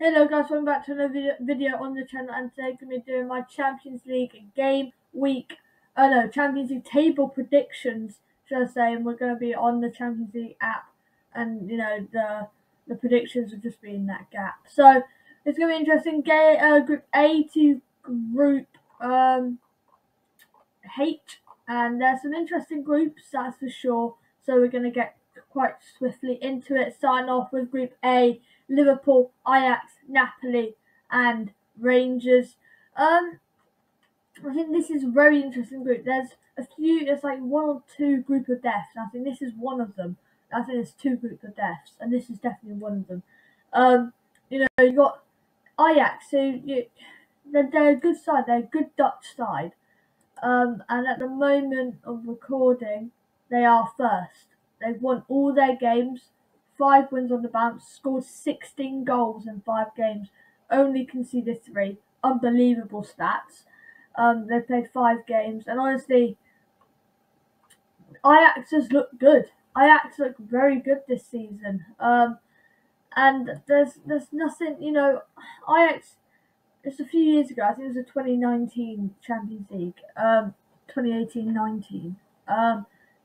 Hello guys, welcome back to another video on the channel, and today I'm going to be doing my Champions League Champions League table predictions, should I say, and we're going to be on the Champions League app, and the predictions will just be in that gap. So it's going to be interesting. Group A to Group H, and there's some interesting groups, that's for sure. So we're going to get quite swiftly into it, starting off with Group A: Liverpool, Ajax, Napoli, and Rangers. I think this is a very interesting group. There's like one or two group of deaths, and I think this is one of them. I think there's two group of deaths, and this is definitely one of them. You got Ajax, they're a good side. They're a good Dutch side. And at the moment of recording, they are first. They've won all their games, 5 wins on the bounce, scored 16 goals in 5 games, only conceded 3. Unbelievable stats. They've played 5 games, and honestly, Ajax has looked good. Ajax look very good this season. And there's nothing, Ajax. It's a few years ago. I think it was the 2019 Champions League, 2018-19.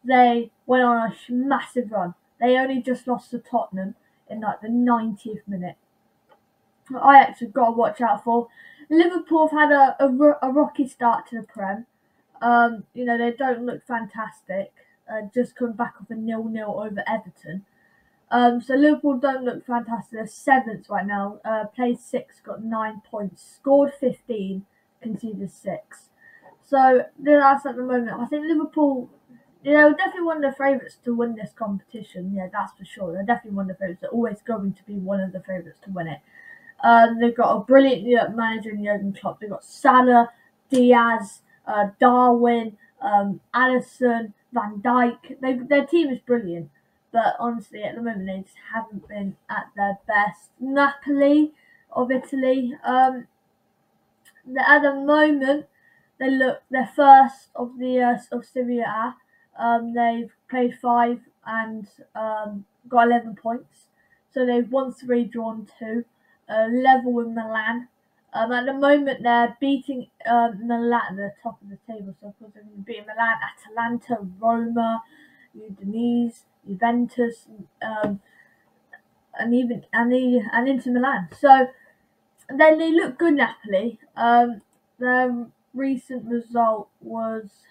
They went on a massive run. They only just lost to Tottenham in like the 90th minute. Ajax have got to watch out for. Liverpool have had a rocky start to the Prem. They don't look fantastic. Just coming back off a 0-0 over Everton. So Liverpool don't look fantastic. They're 7th right now. Played 6, got 9 points. Scored 15, conceded 6. So that's at the moment. I think Liverpool, definitely one of the favourites to win this competition. Yeah, that's for sure. They're definitely one of the favourites. They're always going to be one of the favourites to win it. They've got a brilliant manager in Jurgen Klopp. They've got Salah, Diaz, Darwin, Alisson, Van Dijk. Their team is brilliant. But honestly, at the moment, they just haven't been at their best. Napoli of Italy, at the moment, they're first of the of Serie A. They've played 5 and got 11 points. So they've won 3, drawn 2, level with Milan. At the moment, they're beating Milan at the top of the table. So of course, they're going to beat Milan, Atalanta, Roma, Udinese, Juventus, and Inter Milan. So then they look good, Napoli. Their recent result was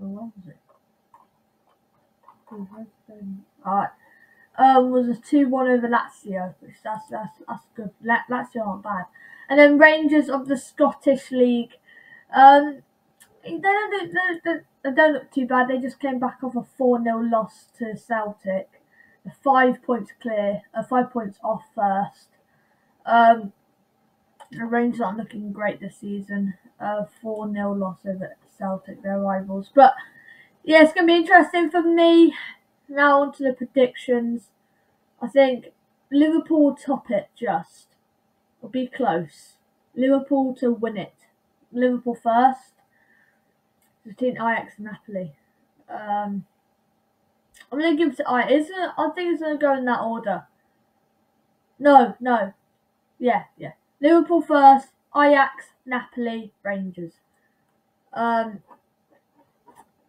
what was it? Was a 2-1 over Lazio, which that's good. Lazio aren't bad. And then Rangers of the Scottish League. They don't look too bad. They just came back off a 4-0 loss to Celtic. 5 points clear, 5 points off first. The Rangers aren't looking great this season. 4-0 loss over Celtic, their rivals. But yeah, it's going to be interesting for me. Now on to the predictions. I think Liverpool will top it just. It'll be close. Liverpool to win it. Liverpool first. Between Ajax and Napoli. I'm going to give it to Ajax. I think it's going to go in that order. No. Yeah. Liverpool first, Ajax, Napoli, Rangers.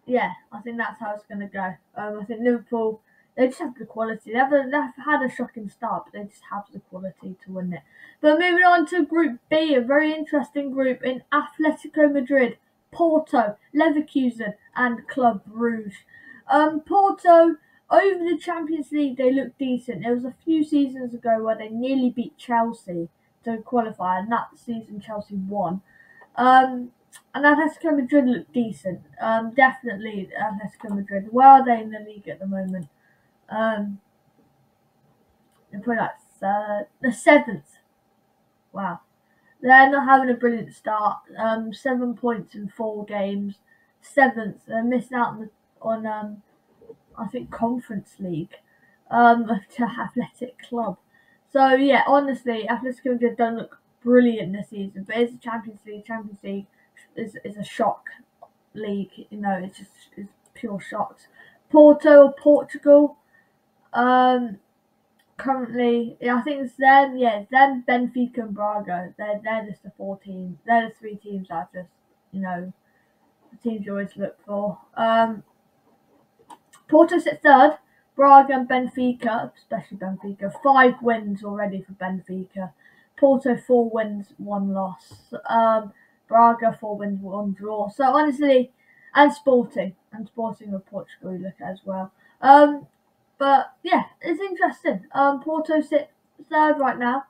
Yeah, I think that's how it's going to go. I think Liverpool, they just have the quality. They've had a shocking start, but they just have the quality to win it. But moving on to Group B, a very interesting group in Atletico Madrid, Porto, Leverkusen, and Club Brugge. Porto, over the Champions League, they look decent. There was a few seasons ago where they nearly beat Chelsea to qualify, and that season Chelsea won. And Atletico Madrid look decent. Definitely Atletico Madrid. Where are they in the league at the moment? They're probably like the 7th. Wow. They're not having a brilliant start. 7 points in 4 games. 7th. They're missing out on I think Conference League. To Athletic Club. So yeah, honestly, Atletico Madrid don't look brilliant this season, but it's a Champions League. Champions League is a shock league. It's pure shocks. Porto or Portugal. currently, I think it's them. Yeah, it's them, Benfica, and Braga. They're just the 4 teams. They're the 3 teams that just the teams you always look for. Porto sit third. Braga and Benfica, especially Benfica, 5 wins already for Benfica. Porto 4 wins, 1 loss. Braga 4 wins, 1 draw. So honestly, and Sporting of Portugal you look at as well. But yeah, it's interesting. Porto sit third right now.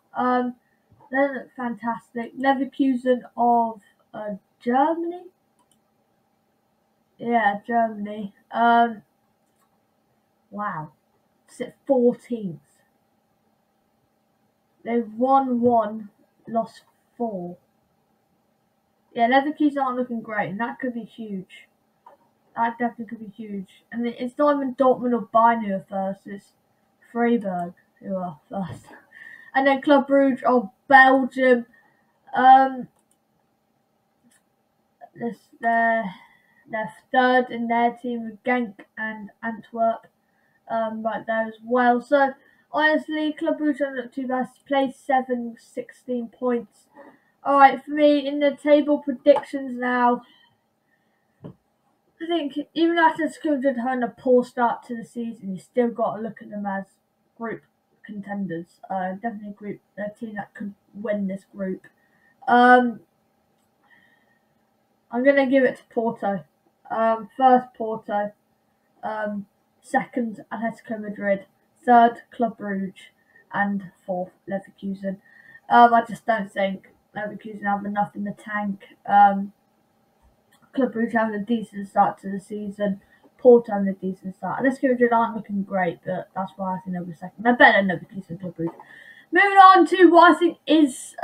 They look fantastic. Leverkusen of Germany. Yeah, Germany. Wow. Sit 14th. They've won 1, lost 4. Yeah, Leverkusen aren't looking great, and that could be huge. That definitely could be huge. And it's not even Dortmund or Bayern who are first, it's Freiburg who are first. And then Club Brugge of Belgium. They're third in their team with Genk and Antwerp right there as well. So honestly, Club Brugge don't look too bad. Place 7, 16 points. Alright, for me in the table predictions now, I think even after Atletico having a poor start to the season, you still got to look at them as group contenders. Definitely a team that could win this group. I'm gonna give it to Porto. First Porto, second Atletico Madrid, third Club Brugge, and fourth Leverkusen. I just don't think Leverkusen have enough in the tank. Club Brugge having a decent start to the season. Porto having a decent start. Atletico Madrid aren't looking great, but that's why I think they'll be second. They're better than Leverkusen and Club Brugge. Moving on to what I think is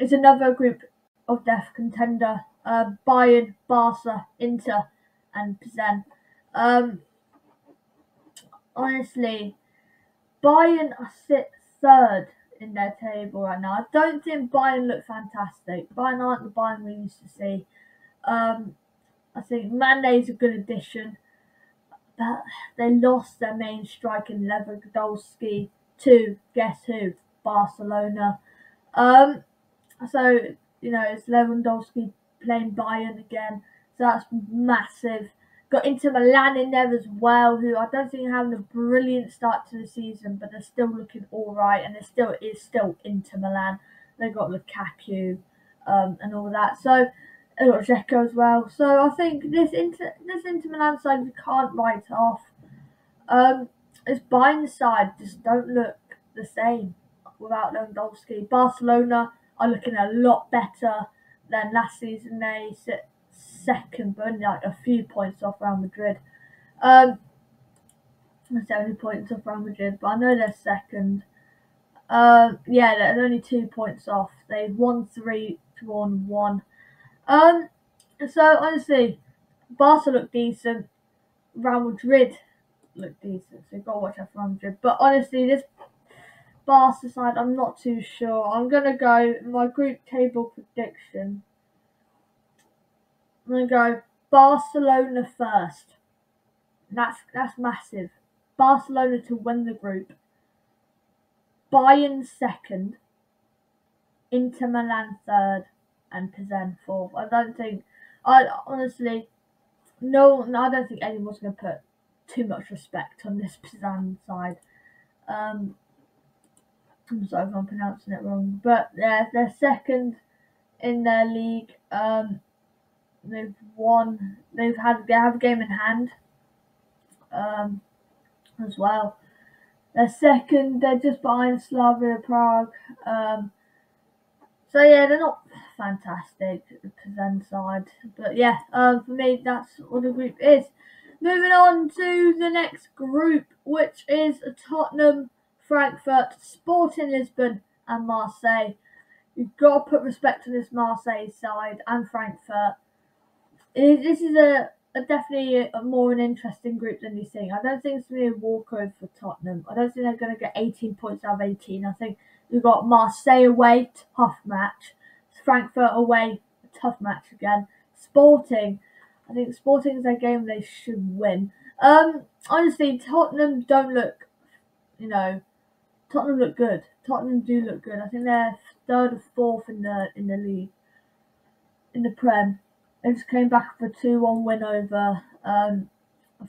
another group of death contender. Bayern, Barca, Inter, and Pizen. Honestly, Bayern sit third in their table right now. I don't think Bayern look fantastic. Bayern aren't the Bayern we used to see. I think Mane's a good addition, but they lost their main striker Lewandowski to guess who? Barcelona. So it's Lewandowski playing Bayern again, so that's massive. Got Inter Milan in there as well, who I don't think are having a brilliant start to the season, but they're still looking all right, and it is still Inter Milan. They got Lukaku and all that, so they got Dzeko as well. So I think this Inter Milan side we can't write off. This Bayern side just don't look the same without Lewandowski. Barcelona are looking a lot better than last season. They sit second, but only like a few points off Real Madrid. 70 points off Real Madrid, but I know they're second. Yeah, they're only 2 points off. They've won 3, drawn 1. So honestly, Barca look decent. Real Madrid look decent, so you've got to watch out for Real Madrid. But honestly, this Barca side, I'm not too sure. I'm gonna go my group table prediction. I'm gonna go Barcelona first. That's massive. Barcelona to win the group. Bayern second. Inter Milan third, and Pizen fourth. I don't think anyone's going to put too much respect on this Pizen side. I'm sorry if I'm pronouncing it wrong, but they're second in their league. They've won. They have a game in hand as well. They're second. They're just behind Slavia Prague. So yeah, they're not fantastic, the Pizen side. But yeah, for me, that's what the group is. Moving on to the next group, which is Tottenham, Frankfurt, Sporting Lisbon, and Marseille. You've got to put respect to this Marseille side and Frankfurt. This is definitely a more an interesting group than you think. I don't think it's going to be a walkover for Tottenham. I don't think they're going to get 18 points out of 18. I think you've got Marseille away, tough match. Frankfurt away, tough match again. Sporting, I think Sporting is a game they should win. Honestly, Tottenham don't look, Tottenham look good. Tottenham do look good. I think they're third or fourth in the league, in the Prem. They just came back with a 2-1 win over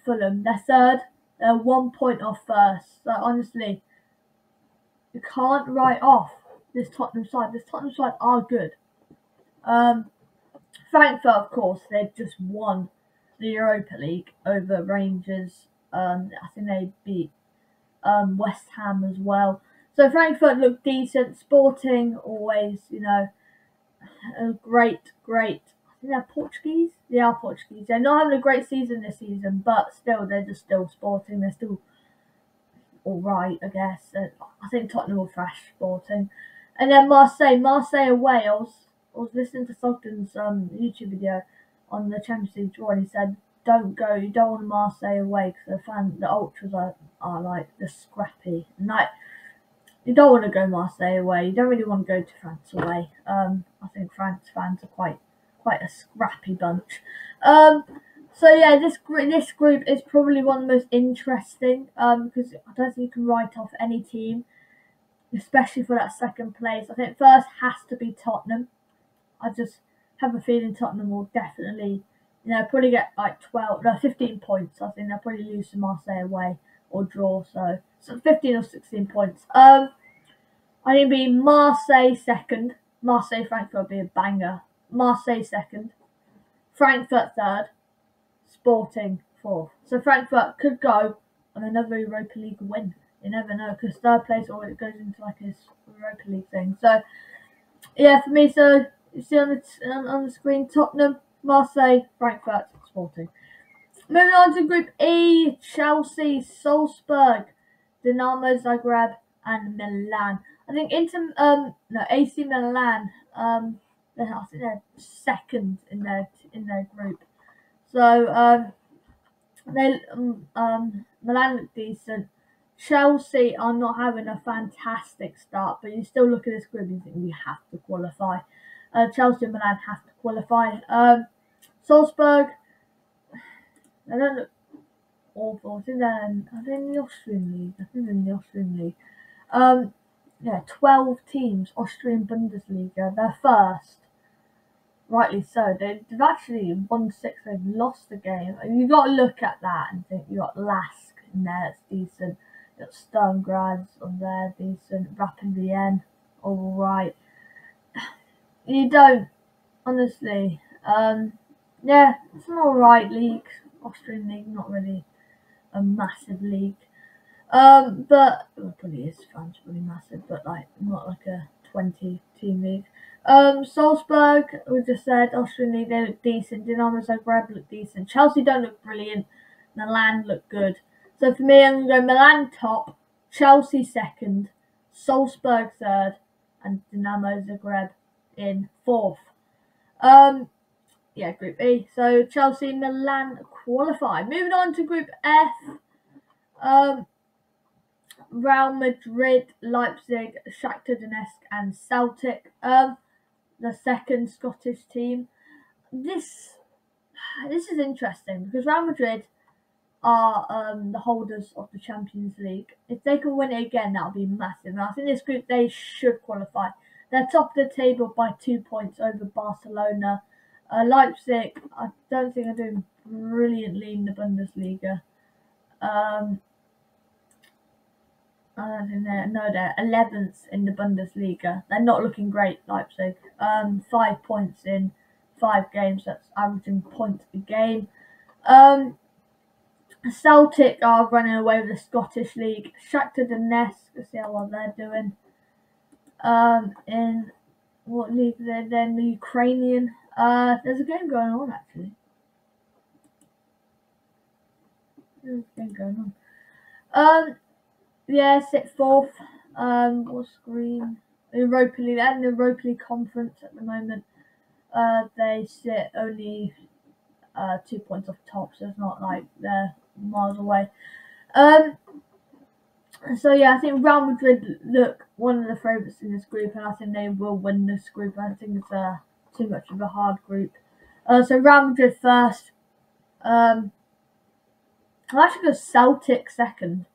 Fulham. They're third. They're 1 point off first. So honestly, you can't write off this Tottenham side. This Tottenham side are good. Frankfurt, of course, they've just won the Europa League over Rangers. I think they beat West Ham as well. So Frankfurt look decent. Sporting, always, a great. I think they're Portuguese. They are Portuguese. They're not having a great season this season, but still, they're just still Sporting. They're still all right, I guess. I think Tottenham will thrash Sporting. And then Marseille away. I was listening to Sogden's YouTube video on the Champions League draw, and he said, "Don't go. You don't want Marseille away because the ultras are like the scrappy. And like, you don't want to go Marseille away. You don't really want to go to France away. I think France fans are quite a scrappy bunch. So yeah, this group is probably one of the most interesting because I don't think you can write off any team, especially for that second place. I think first has to be Tottenham. I just have a feeling Tottenham will definitely, probably get like 15 points. I think they'll probably lose to Marseille away or draw. So 15 or 16 points. I think it'll be Marseille second. Marseille Frankfurt will be a banger. Marseille second. Frankfurt third. Sporting fourth. So Frankfurt could go on another Europa League win. You never know, because third place always goes into like a Europa League thing. So yeah, for me, so you see on the screen, Tottenham, Marseille, Frankfurt, Sporting. Moving on to Group E, Chelsea, Salzburg, Dinamo Zagreb, and Milan. I think AC Milan. I think they're second in their group. So Milan look decent. Chelsea are not having a fantastic start, but you still look at this group and you think you have to qualify. Chelsea and Milan have to qualify. Salzburg, they don't look awful. I think they're in the Austrian League. 12 teams, Austrian Bundesliga. They're first. Rightly so. They've actually won 6. They've lost the game. You've got to look at that and think you got Lask in there. It's decent. You got Sturm Graz on there. Decent. Rapid Vienna. All right. You don't, honestly. It's an all right league. Austrian league, not really a massive league. But it probably is. France pretty massive, but like not like a 20-team league. Salzburg, we just said, Austrian League, they look decent. Dinamo Zagreb look decent. Chelsea don't look brilliant. Milan look good. So for me, I'm going to go Milan top, Chelsea second, Salzburg third, and Dinamo Zagreb in fourth. Group E. So Chelsea, Milan qualify. Moving on to Group F. Real Madrid, Leipzig, Shakhtar Donetsk, and Celtic. The second Scottish team. This is interesting because Real Madrid are the holders of the Champions League. If they can win it again, that'll be massive. And I think this group, they should qualify. They're top of the table by 2 points over Barcelona. Leipzig, I don't think are doing brilliantly in the Bundesliga. I don't think they're 11th in the Bundesliga. They're not looking great, Leipzig. 5 points in 5 games. That's averaging points a game. Celtic are running away with the Scottish League. Shakhtar Donetsk, let's see how well they're doing. In what league they're in? The Ukrainian. There's a game going on actually. There's a game going on. Sit fourth. What's green? Europa League. They're in the Europa League conference at the moment. They sit only 2 points off top, so it's not like they're miles away. So yeah, I think Real Madrid look one of the favourites in this group, and I think they will win this group. I don't think it's too much of a hard group. So Real Madrid first. I'll actually go Celtic second.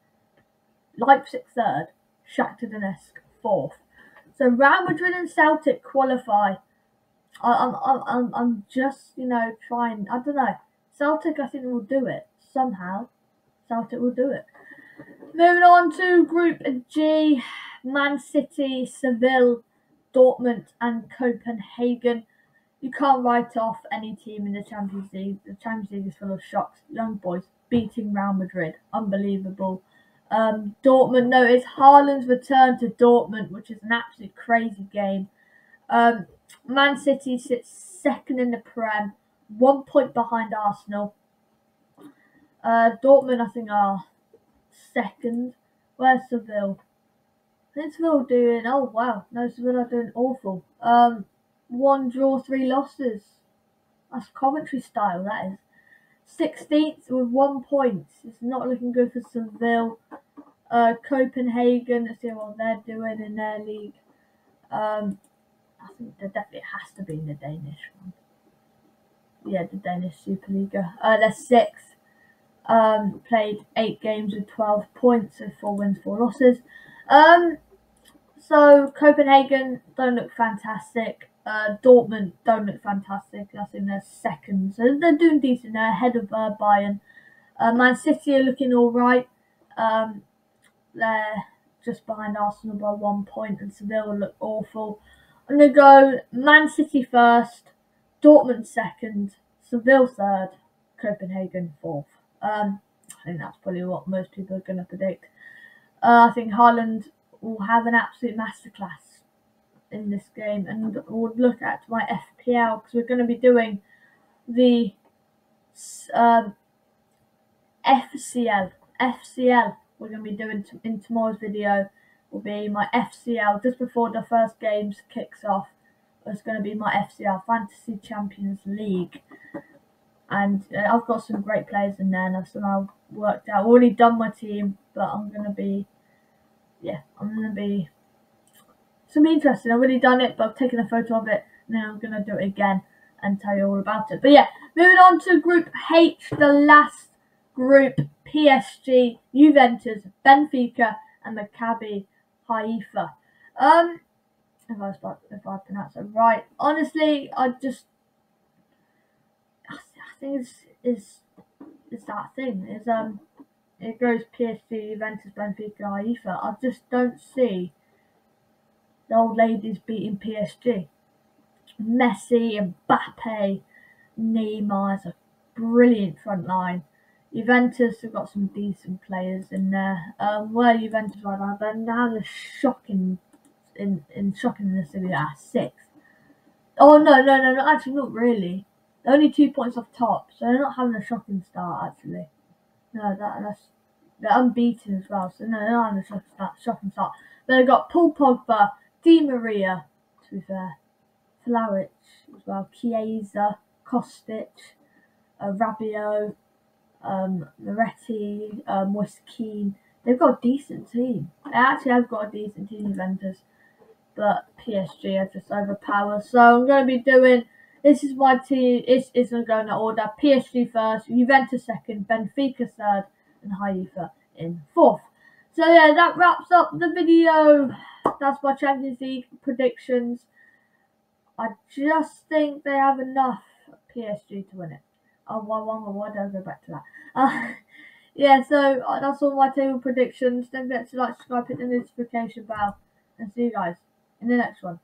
Leipzig third, Shakhtar Donetsk 4th. So Real Madrid and Celtic qualify. I'm just trying. I don't know. Celtic, I think will do it somehow. Celtic will do it. Moving on to Group G, Man City, Seville, Dortmund, and Copenhagen. You can't write off any team in the Champions League. The Champions League is full of shocks. Young boys beating Real Madrid. Unbelievable. Dortmund noticed Haaland's return to Dortmund, which is an absolute crazy game. Man City sits second in the Prem, 1 point behind Arsenal. Dortmund, I think, are second. Where's Seville? I think Seville doing. Oh wow, no, Seville are doing awful. 1 draw, 3 losses. That's Coventry style, that is. 16th with 1 point. It's not looking good for Seville. Copenhagen, let's see what they're doing in their league. I think there definitely has to be in the Danish one. Yeah, the Danish Superliga. They're 6th. Played 8 games with 12 points, so 4 wins, 4 losses. So Copenhagen don't look fantastic. Dortmund don't look fantastic. I think they're second, so they're doing decent. They're ahead of Bayern. Man City are looking all right. They're just behind Arsenal by 1 point, and Seville look awful. I'm gonna go Man City first, Dortmund second, Seville third, Copenhagen 4th. I think that's probably what most people are going to predict. I think Haaland will have an absolute masterclass in this game, and we'll look at my FPL because we're going to be doing the FCL. We're going to be doing in tomorrow's video. Will be my FCL just before the first games kicks off. It's going to be my FCL Fantasy Champions League. And I've got some great players in there, and I've somehow worked out. I've already done my team, but I'm gonna be. It's gonna be interesting. I've already done it, but I've taken a photo of it, and then I'm gonna do it again and tell you all about it. But yeah, moving on to Group H, the last group: PSG, Juventus, Benfica, and Maccabi Haifa. If I pronounce it right, honestly, I think it's that thing. It goes PSG, Juventus, Benfica, Haifa. I just don't see the old ladies beating PSG. Messi, Mbappe, Neymar is a brilliant front line. Juventus have got some decent players in there. Where Juventus right now, they're now shocking in the Serie A, 6th. Oh no, actually not really. They're only 2 points off top, so they're not having a shocking start actually. No, they're unbeaten as well, so no, they're not having a shocking start. But they've got Paul Pogba, Di Maria, to be fair, Vlahovic as well, Chiesa, Kostic, Rabiot, Moretti, Moise Kean. They've got a decent team. They actually have got a decent team, Juventus, but PSG are just overpowered. So I'm going to be doing. This is my team. It's going to go in that order. PSG first, Juventus second, Benfica third, and Haifa in 4th. So yeah, that wraps up the video. That's my Champions League predictions. I just think they have enough PSG to win it. Oh, why don't I go back to that? Yeah, so that's all my table predictions. Don't forget to like, subscribe, hit the notification bell, and see you guys in the next one.